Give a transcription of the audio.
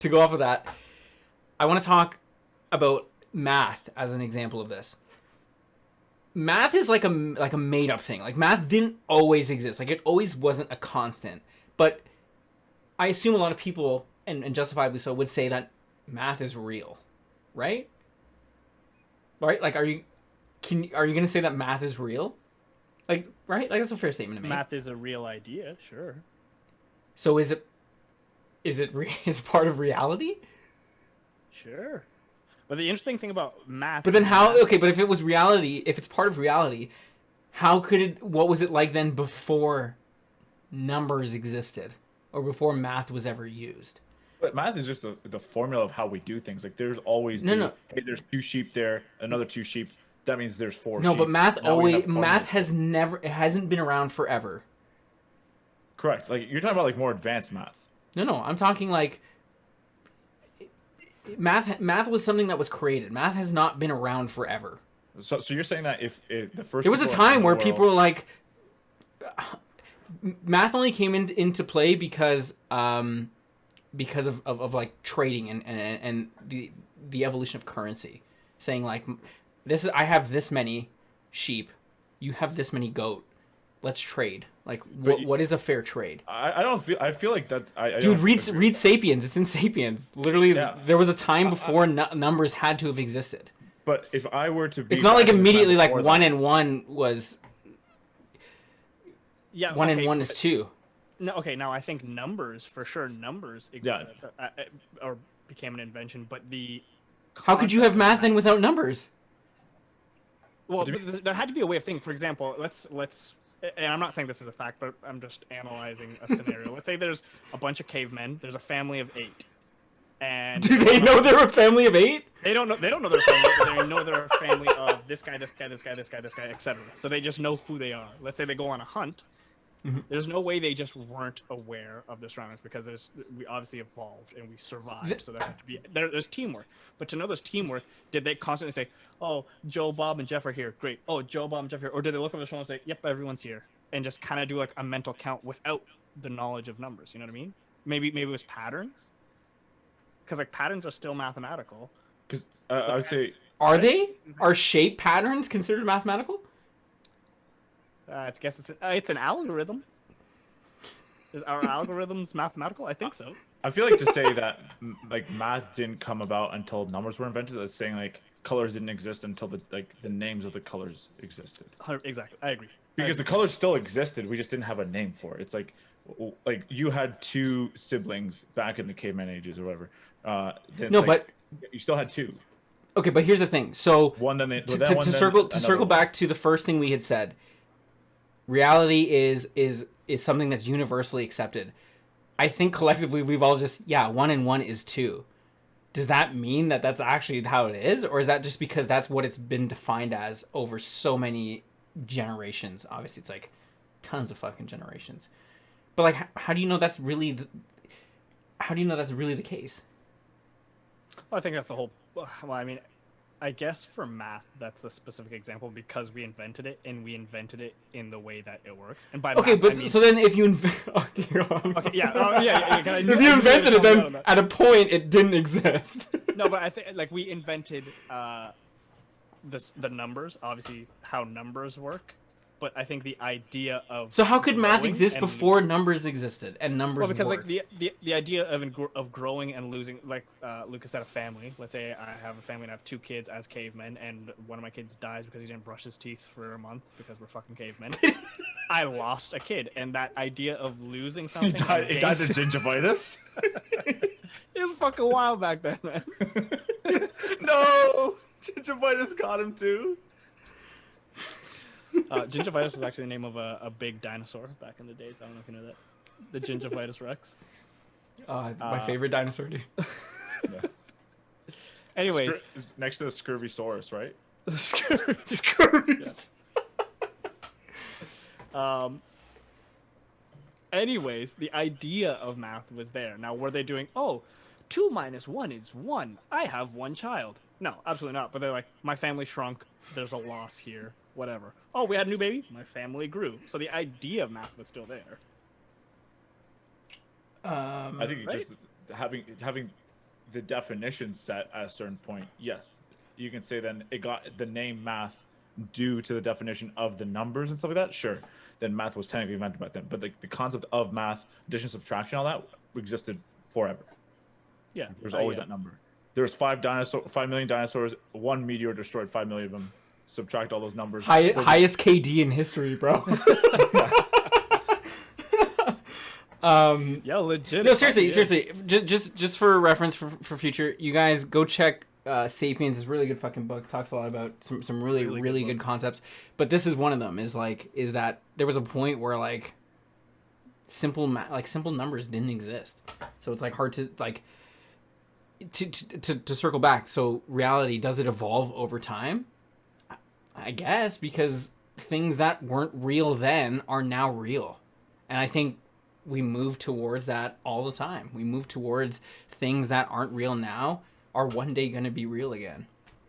to go off of that, I want to talk about math as an example of this. Math is like a made up thing. Like math didn't always exist. Like it always wasn't a constant. But I assume a lot of people, and justifiably so, would say that math is real, right? Right? Like, are you gonna say that math is real? Like, right? Like that's a fair statement to make. Math is a real idea, sure. So is it part of reality? Sure. But the interesting thing about math... But then how... Okay, but if it was reality, if it's part of reality, how could it... What was it like then before numbers existed? Or before math was ever used? But math is just the formula of how we do things. Like, there's always... No. Hey, there's 2 sheep there, another 2 sheep. That means there's 4 sheep. No, but math always... Math has never... It hasn't been around forever. Correct. Like, you're talking about, like, more advanced math. No. I'm talking, like... Math was something that was created. Math has not been around forever. So you're saying that if the first... There was a time where people were like... Math only came into play because of like trading and the evolution of currency. Saying like, I have this many sheep, you have this many goat. Let's trade. Like, what is a fair trade? I feel like that's... Dude, read Sapiens. It's in Sapiens. Literally, yeah. There was a time before numbers had to have existed. But if I were to be... It's not like immediately like 1 and 1 was... Yeah, 1 and 1 is 2. No, okay, now I think numbers, for sure, numbers existed, or became an invention, but the... How could you have math then without numbers? Well, there had to be a way of thinking. For example, let's and I'm not saying this is a fact, but I'm just analyzing a scenario. Let's say there's a bunch of cavemen. There's a family of 8. And do they know they're a family of 8? They don't know they're a family, but they know they're a family of this guy, this guy, this guy, this guy, this guy, etc. So they just know who they are. Let's say they go on a hunt. Mm-hmm. There's no way they just weren't aware of their surroundings because we obviously evolved and we survived. So there had to be there's teamwork. But to know there's teamwork, did they constantly say, "Oh, Joe, Bob, and Jeff are here. Great. Oh, Joe, Bob, and Jeff are here," or did they look over the shoulder and say, "Yep, everyone's here," and just kind of do like a mental count without the knowledge of numbers? You know what I mean? Maybe it was patterns. Because like patterns are still mathematical. Because I would say, are shape patterns considered mathematical? I guess it's an algorithm. Are algorithms mathematical? I think so. I feel like to say that like math didn't come about until numbers were invented. That's saying like colors didn't exist until the names of the colors existed. Exactly, I agree. Because the colors still existed, we just didn't have a name for it. It's like you had 2 siblings back in the caveman ages or whatever. But you still had 2. Okay, but here's the thing. So to circle back to the first thing we had said. Reality is something that's universally accepted. I think collectively we've all just 1 and 1 is 2. Does that mean that that's actually how it is, or is that just because that's what it's been defined as over so many generations? Obviously, it's like tons of fucking generations. But like, how do you know that's really the case? Well, I think that's the whole. Well, I mean, I guess for math, that's the specific example because we invented it, and we invented it in the way that it works. And by okay, math, but I mean, so then if you if you invented it, then at a point it didn't exist. No, but I think like we invented the numbers, obviously how numbers work. But I think the idea of so how could math exist before numbers existed and numbers? Well, because worked? like the idea of growing and losing, like Lukasz had a family. Let's say I have a family and I have 2 kids as cavemen, and one of my kids dies because he didn't brush his teeth for a month because we're fucking cavemen. I lost a kid, and that idea of losing something. He died of gingivitis. It was fucking wild back then, man. No, gingivitis got him too. Gingivitis was actually the name of a big dinosaur back in the days. I don't know if you know that. The Gingivitis Rex. My favorite dinosaur, dude. Yeah. Anyways. Next to the Scurvysaurus, right? The Scurvy. Anyways, the idea of math was there. Now, were they doing, 2 minus 1 is 1. I have 1 child. No, absolutely not. But they're like, my family shrunk. There's a loss here. Whatever. Oh, we had a new baby. My family grew. So the idea of math was still there. I think just having the definition set at a certain point, yes, you can say then it got the name math due to the definition of the numbers and stuff like that. Sure, then math was technically invented back then. But the concept of math, addition, subtraction, all that existed forever. Yeah, There's always that number. There's 5 million dinosaurs. One meteor destroyed 5 million of them. Subtract all those numbers. Highest KD in history, bro. Yeah, legit. No, seriously. Just for reference for future, you guys go check *Sapiens*. It's a really good fucking book. Talks a lot about some really good concepts. But this is one of them. Is that there was a point where like simple numbers didn't exist. So it's like hard to like to circle back. So reality, does it evolve over time? I guess, because things that weren't real then are now real. And I think we move towards that all the time. We move towards things that aren't real now are one day going to be real again.